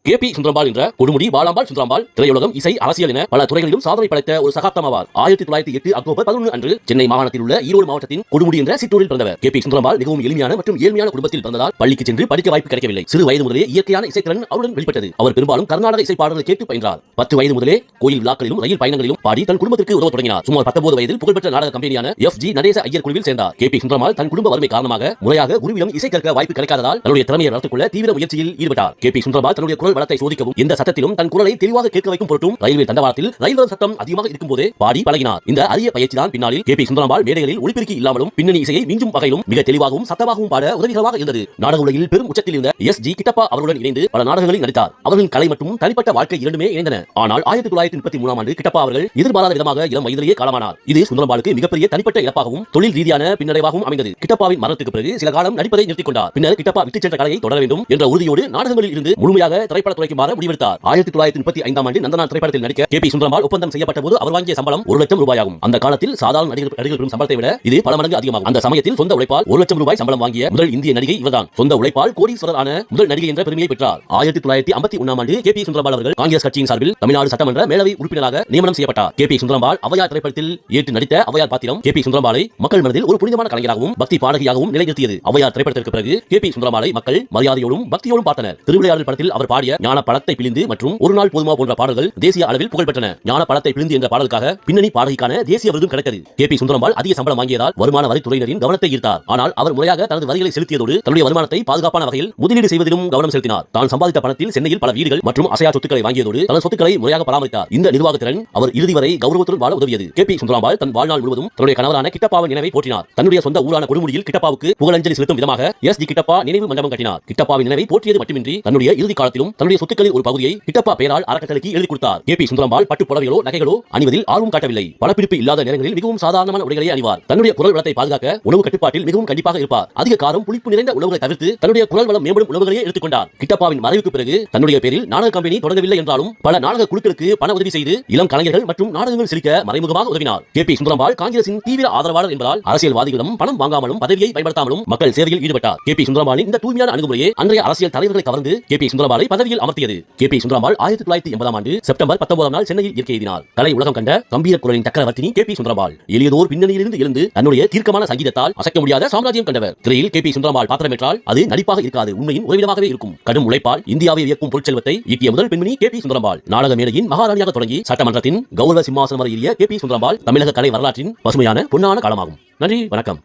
KP. Sundarambal என்ற கொடுமுடி பாலாம்பாள் சுந்தரம்பாள் திரையுலகம், இசை, அரசியல் என பல துறைகளிலும் சாதனை படைத்த ஒரு சகாப்தம் ஆவார். 1908 அக்டோபர் 11 அன்று சென்னை மாகாணத்தில் உள்ள ஈரோடு மாவட்டத்தின் கொடுமுடி என்ற சிற்றூரில் பிறந்தவர். கே.பி. சுந்தரம்பாள் மிகவும் எளிமையான மற்றும் ஏழ்மையான குடும்பத்தில் பிறந்ததால் பள்ளிக்கு சென்று படிக்க வாய்ப்பு கிடைக்கவில்லை. சிறு வயது முதலே இயற்கையான இசைத்திறன் அவருடன் வெளிப்பட்டது. அவர் பெரும்பாலும் கர்நாடக இசை பாடல்களை கேட்டு பயின்றார். 10 வயது முதலே கோயில் விழாக்களிலும் ரயில் பயணங்களிலும் பாடி தன் குடும்பத்திற்கு உதவ தொடங்கினார். சுமார் 19 வயதில் புகழ்பெற்ற நாடக கம்பெனியான எஃப்.ஜி. நடேச ஐயர் குழுவில் சேர்ந்தார். கே.பி. சுந்தரம்பாள் தன் குடும்ப வறுமை காரணமாக முறையாக குருவிடம் இசை கற்க வாய்ப்பு கிடைக்காததால் தன்னுடைய திறமையை வளர்த்துக் கொள்ள தீவிர முயற்சியில் ஈடுபட்டார். கே.பி. சுந்தரம்பாள் தன்னுடைய குரல் வளத்தை சோதிக்கவும் எந்த சத்தத்திலும் தன் குரலை தெளிவாக கேட்க வைக்கும் பொருட்டும் ரயில்வே தண்டவாளத்தில் ரயில் சத்தம் அதிகமாக இருக்கும் போதே பாடி பழகினார். இந்த அரிய பயிற்சி தான் பின்னாளில் கே.பி. சுந்தரம்பாள் மேடைகளில் ஒளிபெருக்கி இல்லாமலும் பின்னணி இசையை மிஞ்சும் வகையிலும் மிக தெளிவாகவும் சத்தமாகவும் பாட உதவிகரமாக இருந்தது. நாடக உலகில் பெரும் உச்சத்தில் இருந்த எஸ்.ஜி. கிட்டப்பா அவர்களுடன் இணைந்து பல நாடகங்களில் நடித்தார். அவர்களின் கலை மற்றும் தனிப்பட்ட வாழ்க்கை இரண்டுமே இணைந்தன. ஆனால் 1933 ஆண்டு கிட்டப்பா அவர்கள் எதிர்பாராத விதமாக இளம் வயதிலேயே காலமானார். இது சுந்தரம்பாளுக்கு மிகப்பெரிய தனிப்பட்ட இழப்பாகவும் தொழில் ரீதியான பின்னடைவாகவும் அமைந்தது. கிட்டப்பாவின் மரணத்துக்கு பிறகு சில காலம் நடிப்பதை நிறுத்திக் கொண்டார். பின்னர் கிட்டப்பா விட்டு சென்ற கலையை தொடர வேண்டும் என்ற உறுதியோடு நாடகங்களில் இருந்து முழுமையாக திரைப்படத்துறைக்கு மாற முடிவெடுத்தார். 1935 ஆண்டு நந்தனார் திரைப்படத்தில் நடிக்க கே.பி. சுந்தரம்பாள் ஒப்பந்தம் செய்யப்பட்ட போது அவர் வாங்கிய சம்பளம் 1 லட்சம் ரூபாயாகும். அந்த காலத்தில் சாதாரண நடிகர்கள் பெறும் சம்பளத்தை விட இது பல மடங்கு அதிகமாகும். அந்த சமயத்தில் சொந்த உழைப்பால் 1 லட்சம் ரூபாய் சம்பளம் வாங்கிய முதல் இந்திய நடிகை இவர்தான். சொந்த உழைப்பால் கோடீஸ்வரர் ஆன முதல் நடிகை என்ற பெருமையை பெற்றார். 1951 ஆண்டு கே.பி. சுந்தரம்பாள் அவர்கள் காங்கிரஸ் கட்சியின் சார்பில் தமிழ்நாடு சட்டமன்ற மேலவை உறுப்பினராக நியமனம் செய்யப்பட்டார். கே.பி. சுந்தரம்பாள் ஔவையார் திரைப்படத்தில் ஏற்று நடித்த ஔவையார் பாத்திரம் கே.பி. சுந்தரம்பாளை மக்கள் மனதில் ஒரு புனிதமான கலைஞராகவும் பக்தி பாடகியாகவும் நிலைநிறுத்தியது. ஔவையார் திரைப்படத்திற்கு பிறகு கே.பி. சுந்தரம்பாளை மக்கள் மரியாதையோடும் பக்தியோடும் பார்த்தனர். திருவிளையாடல் படத்தில் அவர் பாடிய ஞான பழத்தை பிழிந்து மற்றும் ஒரு நாள் போதுமா போன்ற பாடல்கள் தேசிய அளவில் புகழ் பெற்றன. ஞான பழத்தை பிழிந்து என்ற பாடலுக்காக பின்னணி பாடகிக்கான தேசிய விருதும் கிடைத்தது. கே.பி. சுந்தரம்பாள் அதிக சம்பளம் வாங்கியதால் வருமான வரித்துறையினரின் கவனத்தை ஈர்த்தார். ஆனால் அவர் முறையாக தனது வரிகளை செலுத்தியதோடு தன்னுடைய வருமானத்தை பாதுகாப்பான வகையில் முதலீடு செய்வதிலும் கவனம் செலுத்தினார். தான் சம்பாதித்த பணத்தில் சென்னையில் பல வீடுகள் மற்றும் அசையா சொத்துக்களை வாங்கியதோடு தனது சொத்துக்களை முறையாக பராமரித்தார். இந்த நிர்வாகத்திறன் அவர் இறுதி வரை கௌரவத்துடன் வாழ உதவியது. கே.பி. சுந்தரம்பாள் தன் வாழ்நாள் முழுவதும் தன்னுடைய கணவரான கிட்டப்பாவின் நினைவை போற்றினார். தன்னுடைய சொந்த ஊரான கொடுமுடியில் கிட்டப்பாவுக்கு புகழஞ்சலி செலுத்தும் விதமாக எஸ்.ஜி. கிட்டப்பா நினைவு மண்டபம் கட்டினார். கிட்டப்பாவின் நினைவை போற்றியது மட்டுமின்றி தன்னுடைய இறுதி காலத்திலும் தன்னுடைய சொத்துக்களில் ஒரு பகுதியை கிட்டப்பா பெயரால் அறக்கட்டளைக்கு எழுதி கொடுத்தார். கே.பி. சுந்தரம்பாள் பட்டு புடவைகளோ நகைகளோ அணிவதில் ஆர்வம் காட்டவில்லை. பணப்பிடிப்பு இல்லாத நேரங்களில் மிகவும் சாதாரணமான உடைகளை அணிவார். தன்னுடைய குரல் வளத்தை பாதுகாக்க உணவு கட்டுப்பாட்டில் மிகவும் கண்டிப்பாக இருப்பார். அதிக காரம் புளிப்பு நிறைந்த உணவுகளை தவிர்த்து தன்னுடைய குரல் வளம் மேம்படும் உணவுகளையே எடுத்துக்கொண்டார். கிட்டப்பாவின் மறைவுக்கு பிறகு தன்னுடைய பேரில் நாடக கம்பெனி தொடங்கவில்லை என்றாலும் பல நாடக குழுக்களுக்கு பண உதவி செய்து இளம் கலைஞர்கள் மற்றும் நாடகங்கள் செழிக்க மறைமுகமாக உதவினார். கே.பி. சுந்தரம்பாள் காங்கிரசின் தீவிர ஆதரவாளர் என்பதால் அரசியல்வாதிகளிடம் பணம் வாங்காமலும் பதவியை பயன்படுத்தாமலும் மக்கள் சேவையில் ஈடுபட்டார். கே.பி. சுந்தரம்பாளின் இந்த தூய்மையான அணுகுமுறையே அன்றைய அரசியல் தலைவர்களை கவர்ந்து கே.பி. சுந்தரம்பாளை பதவியில் அமர்த்தியது. கே.பி. சுந்தரம்பாள் 1980 ஆண்டு செப்டம்பர் 19 நாள் சென்னையில் இயற்கை எழுதினார். கலை உலகம் கண்ட கம்பீர குரலின் சக்கரவர்த்தினி கே.பி. சுந்தரம்பாள் எளியதோர் பின்னணியிலிருந்து எழுந்து தன்னுடைய தீர்க்கமான சங்கீதத்தால் அசைக்க முடியாத சாம்ராஜ்யம் கண்டவர். திரையில் கே.பி. சுந்தரம்பாள் பாத்திரமேற்றால் அது நடிப்பாக இருக்காது, உண்மையின் உறவிடமாகவே இருக்கும். கடும் உழைப்பால் இந்தியாவை இயக்கும் பொருட்செல்வத்தை ஈட்டிய முதல் பெண்மணி கே.பி. சுந்தரம்பாள். நாடக மேடையின் மகாராணியாக தொடங்கி சட்டமன்றத்தின் கௌரவ சிம்மாசனம் வரை ஏறிய கே.பி. சுந்தரம்பாள் தமிழக கலை வரலாற்றின் பசுமையான பொன்னான காலமாகும். நன்றி, வணக்கம்.